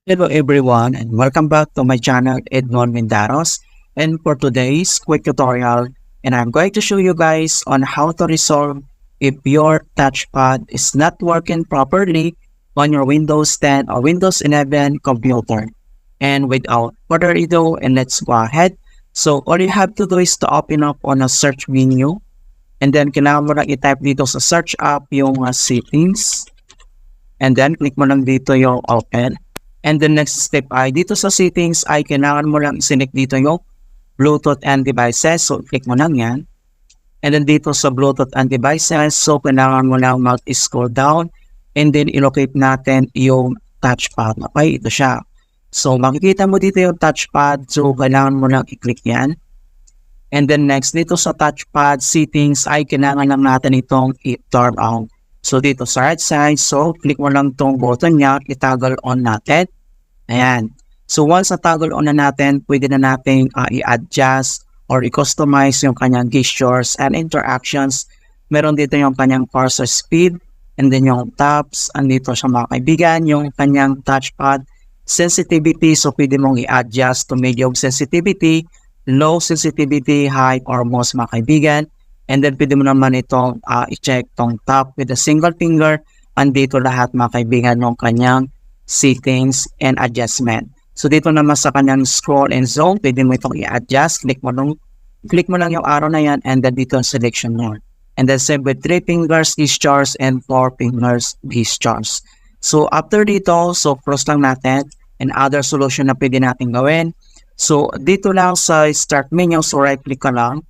Hello everyone and welcome back to my channel Edmund Mindaros, and for today's quick tutorial, and I'm going to show you guys on how to resolve if your touchpad is not working properly on your Windows 10 or Windows 11 computer. And without further ado, and let's go ahead. So all you have to do is to open up on a search menu, and then kailangan mo lang i-type dito sa search app yung settings, and then click mo lang dito yung open. And the next step ay dito sa settings ay kailangan mo lang i-select dito yung Bluetooth and devices. So click mo lang yan. And then dito sa Bluetooth and devices, so kailangan mo lang mag-scroll down and then ilocate natin yung touchpad. Okay, ito siya. So makikita mo dito yung touchpad. So kailangan mo lang i-click yan. And then next dito sa touchpad settings ay kailangan lang natin itong i-turn on. So dito sa right side, so click mo lang tong button niya, i-toggle on natin. Ayan. So once na-toggle on na natin, pwede na natin i-adjust or i-customize yung kanyang gestures and interactions. Meron dito yung kanyang cursor speed, and then yung taps, andito siya mga kaibigan, yung kanyang touchpad sensitivity. So pwede mong i-adjust to medium sensitivity, low sensitivity, high, or most mga kaibigan. And then pwede mo naman itong i-check tong tap with a single finger. Andito lahat mga kaibigan ng kanyang settings and adjustment. So dito naman sa kanyang scroll and zoom, pwede mo itong i-adjust. Click mo lang yung arrow na yan, and then dito ang selection mode. And then same with 3 fingers gestures and 4 fingers gestures. So after dito, so close lang natin, and other solution na pwede natin gawin. So dito lang sa start menu, so right click ka lang.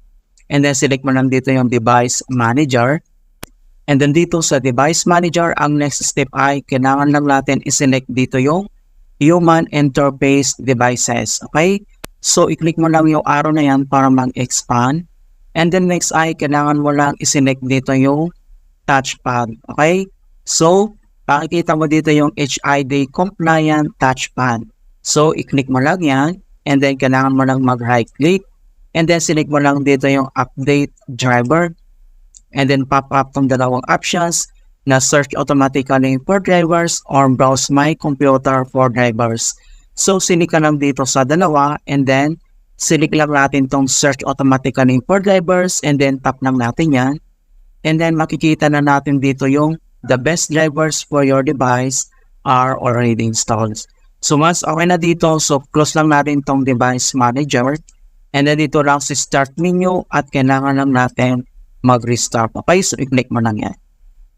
And then select mo lang dito yung device manager. And then dito sa device manager, ang next step ay kailangan lang natin i-select dito yung human interface devices. Okay? So i-click mo lang yung arrow na yan para mag-expand. And then next ay kailangan mo lang i-select dito yung touchpad. Okay? So makikita mo dito yung HID compliant touchpad. So i-click mo lang yan. And then kailangan mo lang mag-right click. And then select mo lang dito yung update driver. And then pop up tong dalawang options na search automatically for drivers or browse my computer for drivers. So select ka lang dito sa dalawa, and then select lang natin tong search automatically for drivers, and then tap lang natin yan. And then makikita na natin dito yung the best drivers for your device are already installed. So once okay na dito, so close lang natin tong device manager. And then dito lang sa start menu at kailangan lang natin mag-restart. Okay, so i-click mo lang yan.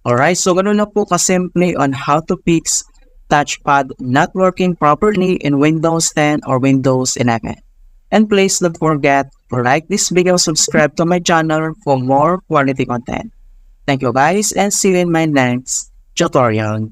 Alright, so ganun na po kasimple on how to fix touchpad not working properly in Windows 10 or Windows 11. And please don't forget to like this video, subscribe to my channel for more quality content. Thank you guys, and see you in my next tutorial.